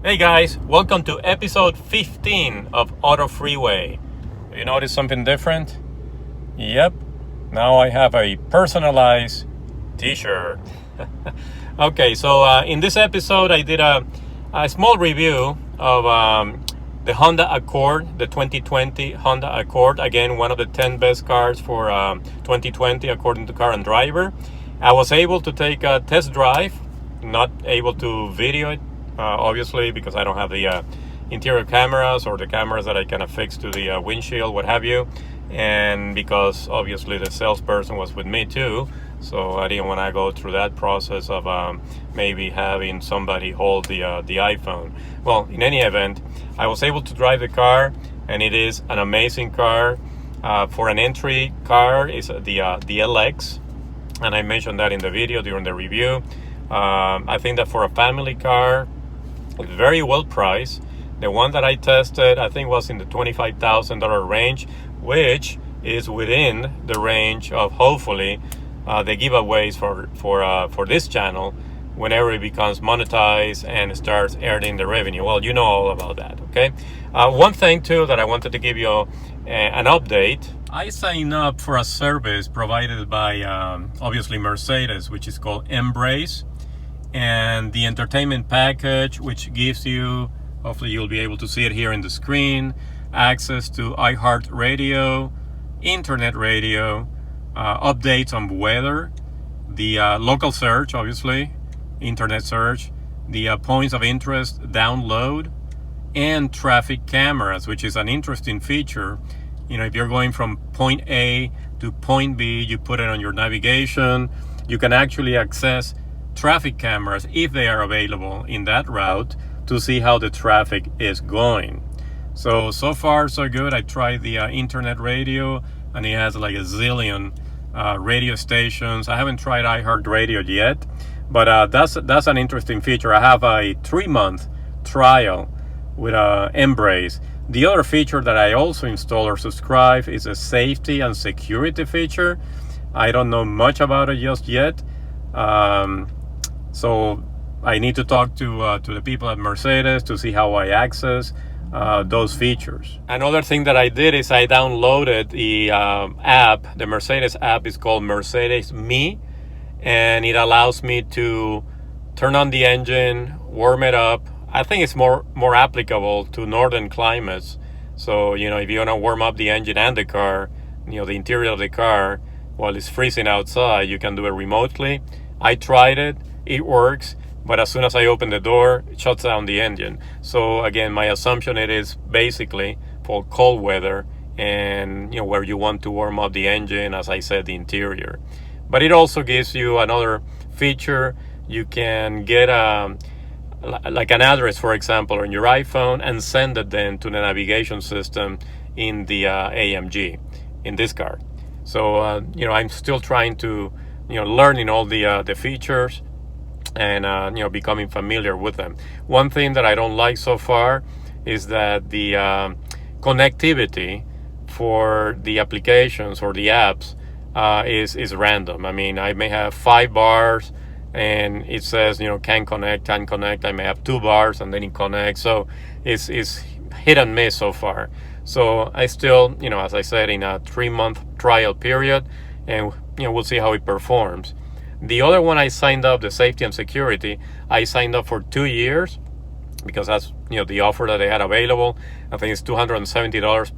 Hey guys, welcome to episode 15 of Autofreeway. You notice something different? Yep, now I have a personalized t-shirt. Okay, so in this episode I did a small review of the Honda Accord, the 2020 Honda Accord. Again, one of the 10 best cars for 2020 according to Car and Driver. I was able to take a test drive, not able to video it, obviously, because I don't have the interior cameras or the cameras that I can affix to the windshield, what have you. And because obviously the salesperson was with me too, so I didn't want to go through that process of maybe having somebody hold the iPhone. Well, in any event, I was able to drive the car, and it is an amazing car. For an entry car, is the LX, and I mentioned that in the video during the review. I think that for a family car, it's very well priced. The one that I tested, I think, was in the $25,000 range, which is within the range of hopefully the giveaways for this channel whenever it becomes monetized and starts earning the revenue. Well, you know all about that, okay? One thing too that I wanted to give you an update. I signed up for a service provided by obviously Mercedes, which is called Embrace, and the entertainment package, which gives you, hopefully you'll be able to see it here in the screen, access to iHeartRadio, internet radio, updates on weather, the local search, obviously, internet search, the points of interest download, and traffic cameras, which is an interesting feature. You know, if you're going from point A to point B, you put it on your navigation, you can actually access traffic cameras if they are available in that route to see how the traffic is going. So far so good. I tried the internet radio, and it has like a zillion radio stations. I haven't tried iHeartRadio yet, but that's an interesting feature. I have a 3-month trial with Embrace. The other feature that I also installed or subscribe is a safety and security feature. I don't know much about it just yet. So I need to talk to the people at Mercedes to see how I access those features. Another thing that I did is I downloaded the app. The Mercedes app is called mercedes-amg, and it allows me to turn on the engine, warm it up. I think it's more applicable to northern climates. So, you know, if you want to warm up the engine and the car, you know, the interior of the car while it's freezing outside, you can do it remotely. I tried it. It works, but as soon as I open the door, it shuts down the engine. So again, my assumption it is basically for cold weather and, you know, where you want to warm up the engine, as I said, the interior. But it also gives you another feature. You can get like an address, for example, on your iPhone and send it then to the navigation system in the AMG in this car. So you know, I'm still trying to, you know, learning all the features and you know, becoming familiar with them. One thing that I don't like so far is that the connectivity for the applications or the apps is random. I mean, I may have 5 bars and it says, you know, can connect. I may have 2 bars and then it connects. So it's hit and miss so far. So I still, you know, as I said, in a 3-month trial period, and you know, we'll see how it performs. The other one I signed up, the safety and security, I signed up for 2 years because that's, you know, the offer that they had available. I think it's $270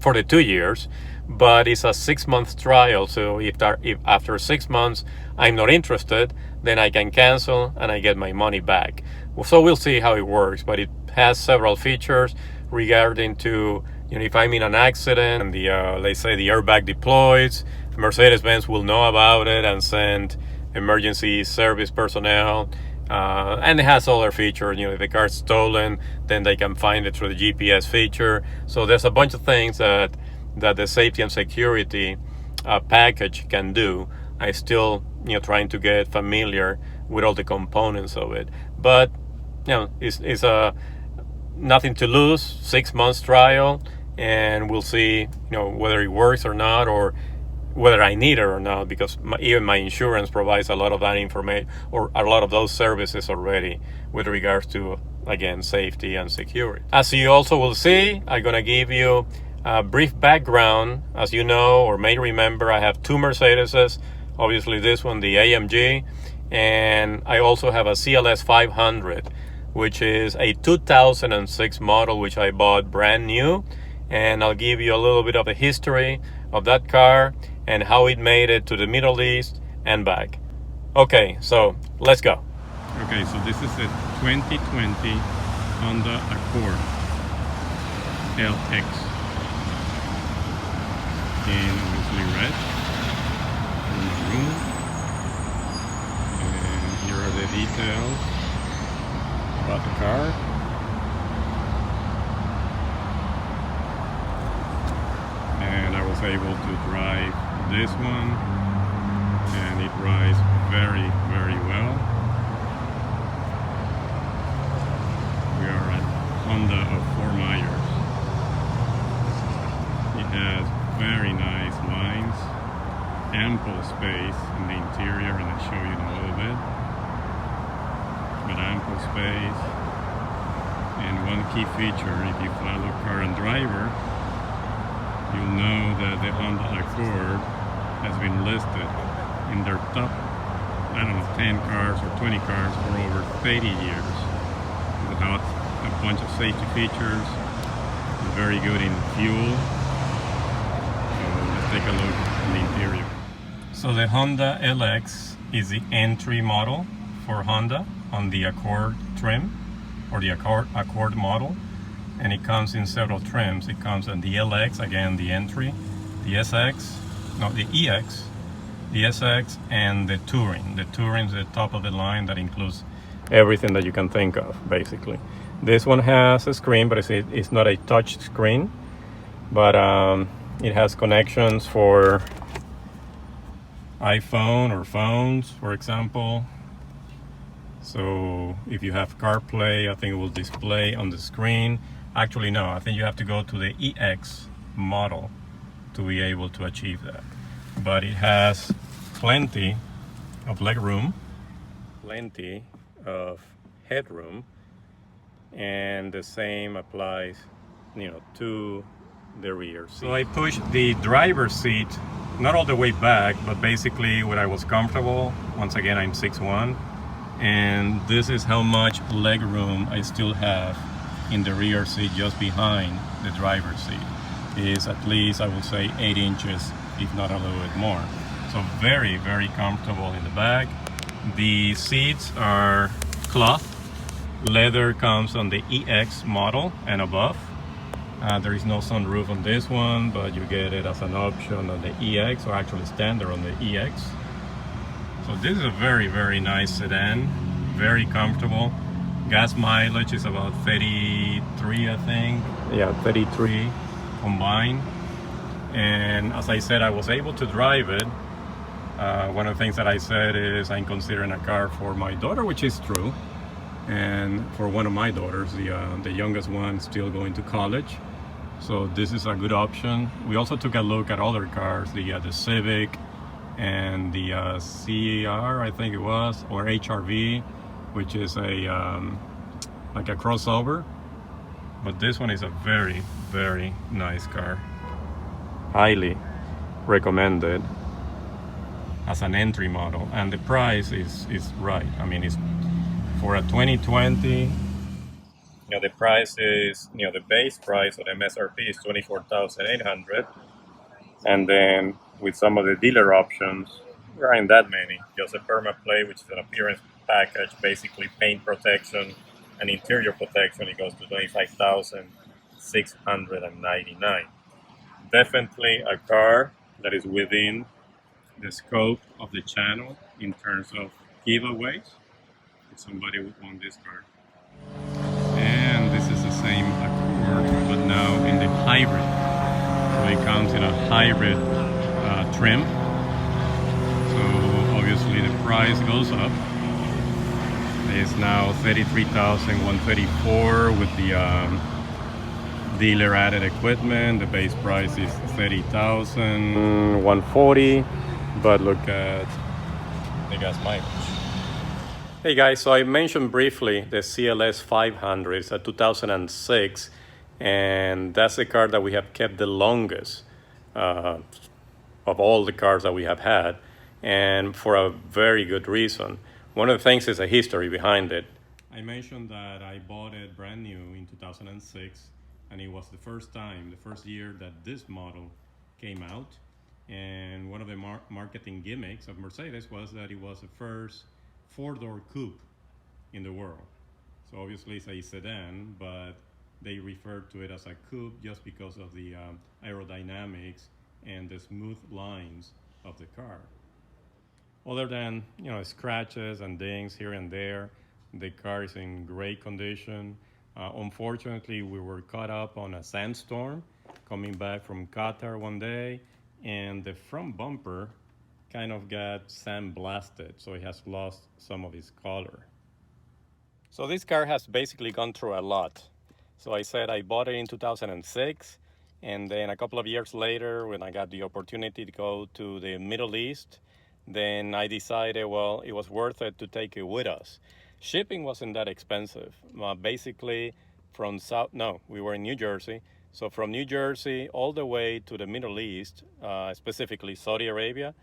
for the 2 years, but it's a 6-month trial. So if after 6 months I'm not interested, then I can cancel and I get my money back. So we'll see how it works, but it has several features regarding to, you know, if I'm in an accident and the let's say the airbag deploys, Mercedes-Benz will know about it and send emergency service personnel. And it has other features. You know, if the car's stolen, then they can find it through the GPS feature. So there's a bunch of things that the safety and security package can do. I still, you know, trying to get familiar with all the components of it. But, you know, it's nothing to lose. 6 months trial, and we'll see, you know, whether it works or not, or whether I need it or not, because even my insurance provides a lot of that information or a lot of those services already with regards to, again, safety and security. As you also will see, I'm going to give you a brief background. As you know or may remember, I have two Mercedeses. Obviously this one, the AMG, and I also have a CLS 500, which is a 2006 model, which I bought brand new. And I'll give you a little bit of a history of that car and how it made it to the Middle East and back. Okay, so let's go. Okay, so this is a 2020 Honda Accord LX in obviously red and maroon. And here are the details about the car. And I was able to drive this one, and it rides very, very well. We are at Honda of Fort Myers. It has very nice lines, ample space in the interior, and I'll show you in a little bit. But ample space. And one key feature, if you follow Car and Driver, you'll know that the Honda Accord has been listed in their top, 10 cars or 20 cars for over 30 years. It's got a bunch of safety features, very good in fuel. So let's take a look at the interior. So the Honda LX is the entry model for Honda on the Accord trim, or the Accord model. And it comes in several trims. It comes in the LX, again the entry, the SX, no, the EX, the SX, and the Touring. The Touring is the top of the line that includes everything that you can think of, basically. This one has a screen, but it's not a touch screen, but it has connections for iPhone or phones, for example. So if you have CarPlay, I think it will display on the screen. Actually, no, I think you have to go to the EX model to be able to achieve that. But it has plenty of leg room, plenty of headroom, and the same applies, to the rear seat. So I pushed the driver's seat, not all the way back, but basically where I was comfortable. Once again, I'm 6'1", and this is how much leg room I still have in the rear seat, just behind the driver's seat. Is at least, I would say, 8 inches, if not a little bit more. So very, very comfortable in the back. The seats are cloth. Leather comes on the EX model and above. There is no sunroof on this one, but you get it as an option on the EX, or actually standard on the EX. So this is a very, very nice sedan, very comfortable. Gas mileage is about 33, I think. Yeah, 33 combined. And as I said, I was able to drive it. One of the things that I said is I'm considering a car for my daughter, which is true. And for one of my daughters, the youngest one, still going to college. So this is a good option. We also took a look at other cars, the Civic and the CR, I think it was, or HRV, which is a like a crossover. But this one is a very, very nice car. Highly recommended as an entry model, and the price is right. I mean, it's for a 2020. The price is, the base price of MSRP is $24,800, and then with some of the dealer options, there aren't that many. Just a perma-plate, which is an appearance package, basically paint protection and interior protection. It goes to $25,699. Definitely a car that is within the scope of the channel in terms of giveaways. If somebody would want this car. And this is the same Accord, but now in the hybrid. So it comes in a hybrid trim. So obviously the price goes up. It's now $33,134 with dealer added equipment. The base price is $30,140, but look at the gas mileage. Hey guys, so I mentioned briefly the CLS 500. It's a 2006, and that's the car that we have kept the longest of all the cars that we have had, and for a very good reason. One of the things is a history behind it. I mentioned that I bought it brand new in 2006, and it was the first year that this model came out. And one of the marketing gimmicks of Mercedes was that it was the first four-door coupe in the world. So obviously it's a sedan, but they referred to it as a coupe just because of the aerodynamics and the smooth lines of the car. Other than, scratches and dings here and there, the car is in great condition. Unfortunately, we were caught up on a sandstorm coming back from Qatar one day, and the front bumper kind of got sandblasted, so it has lost some of its color. So this car has basically gone through a lot. So I said I bought it in 2006, and then a couple of years later, when I got the opportunity to go to the Middle East, then I decided, well, it was worth it to take it with us. Shipping wasn't that expensive. Basically, we were in New Jersey. So from New Jersey all the way to the Middle East, specifically Saudi Arabia,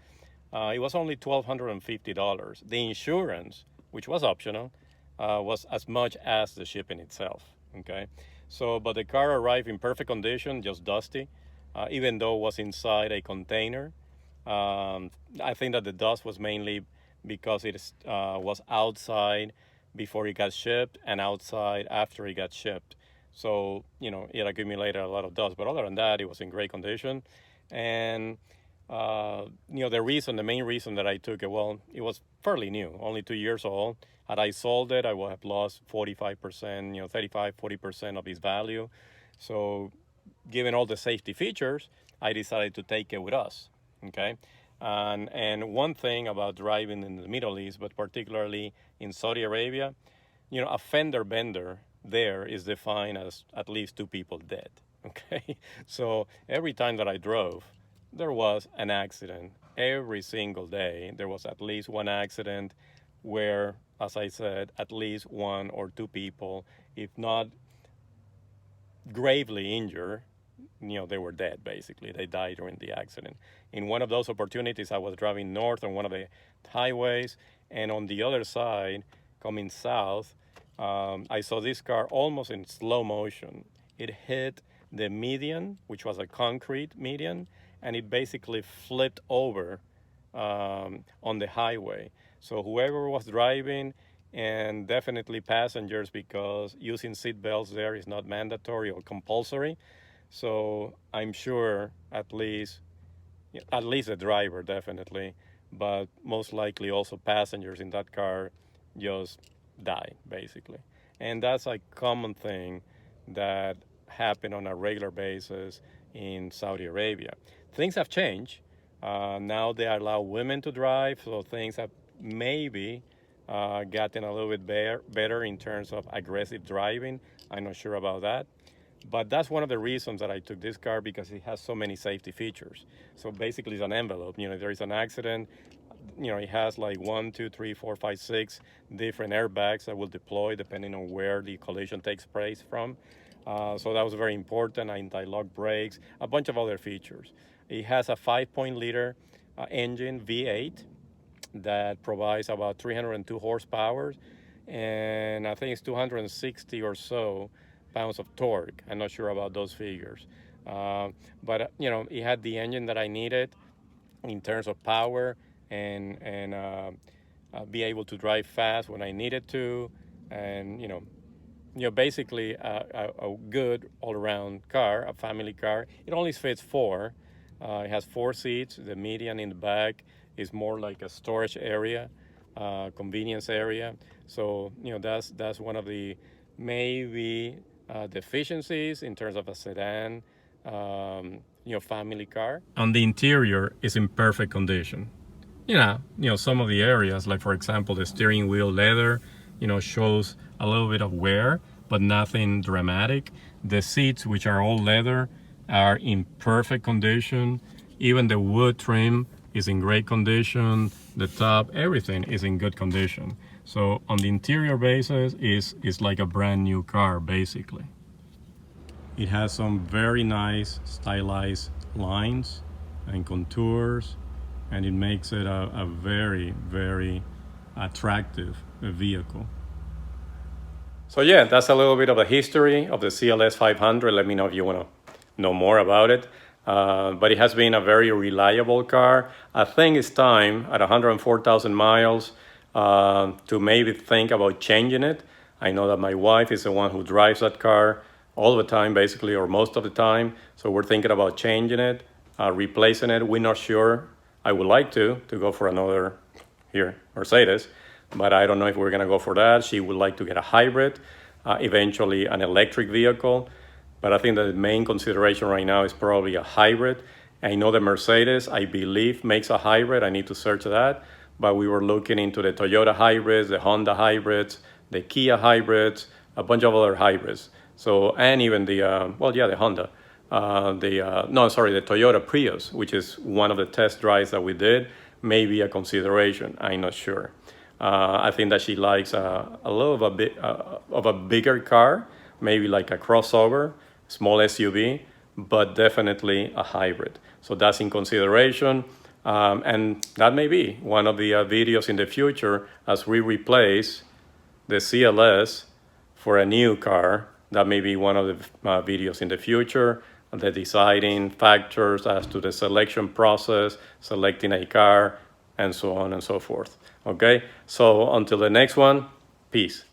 it was only $1,250. The insurance, which was optional, was as much as the shipping itself, okay? So, but the car arrived in perfect condition, just dusty, even though it was inside a container. I think that the dust was mainly because it was outside before it got shipped and outside after it got shipped. So, it accumulated a lot of dust. But other than that, it was in great condition. And, the main reason that I took it, well, it was fairly new, only 2 years old. Had I sold it, I would have lost 45%, 35, 40% of its value. So given all the safety features, I decided to take it with us, okay? And one thing about driving in the Middle East, but particularly in Saudi Arabia, a fender bender there is defined as at least 2 people dead, okay? So every time that I drove, there was an accident. Every single day, there was at least one accident where, as I said, at least 1 or 2 people, if not gravely injured, they were dead, basically. They died during the accident. In one of those opportunities, I was driving north on one of the highways, and on the other side, coming south, I saw this car almost in slow motion. It hit the median, which was a concrete median, and it basically flipped over on the highway. So whoever was driving, and definitely passengers, because using seat belts there is not mandatory or compulsory. So I'm sure at least the driver, definitely, but most likely also passengers in that car just die, basically. And that's a common thing that happen on a regular basis in Saudi Arabia. Things have changed. Now they allow women to drive, so things have maybe gotten a little bit better in terms of aggressive driving. I'm not sure about that. But that's one of the reasons that I took this car, because it has so many safety features. So basically it's an envelope. There is an accident, it has like 1, 2, 3, 4, 5, 6 different airbags that will deploy depending on where the collision takes place from. So that was very important. Anti-lock brakes, a bunch of other features. It has a 5.0-liter engine, V8, that provides about 302 horsepower, and I think it's 260 or so pounds of torque. I'm not sure about those figures. But it had the engine that I needed in terms of power and be able to drive fast when I needed to, and basically a good all-around car, a family car. It only fits 4. It has 4 seats. The median in the back is more like a storage area, convenience area. So that's one of the maybe deficiencies in terms of a sedan, family car. And the interior is in perfect condition. Some of the areas, like for example, the steering wheel leather, shows a little bit of wear, but nothing dramatic. The seats, which are all leather, are in perfect condition. Even the wood trim is in great condition. The top, everything is in good condition. So on the interior basis, is like a brand new car, basically. It has some very nice stylized lines and contours, and it makes it a very, very attractive vehicle. So yeah, that's a little bit of the history of the CLS 500. Let me know if you want to know more about it. But it has been a very reliable car. I think it's time at 104,000 miles to maybe think about changing it. I know that my wife is the one who drives that car all the time, basically, or most of the time. So we're thinking about changing it, replacing it. We're not sure. I would like to go for another Mercedes, but I don't know if we're gonna go for that. She would like to get a hybrid, eventually an electric vehicle. But I think that the main consideration right now is probably a hybrid. I know that Mercedes, I believe, makes a hybrid. I need to search that. But we were looking into the Toyota hybrids, the Honda hybrids, the Kia hybrids, a bunch of other hybrids. So, and even the Honda. The Toyota Prius, which is one of the test drives that we did, may be a consideration. I'm not sure. I think that she likes a little bit of a bigger car, maybe like a crossover, small SUV, but definitely a hybrid. So that's in consideration. And that may be one of the videos in the future as we replace the CLS for a new car. That may be one of the videos in the future, the deciding factors as to the selection process, selecting a car, and so on and so forth. Okay, so until the next one, peace.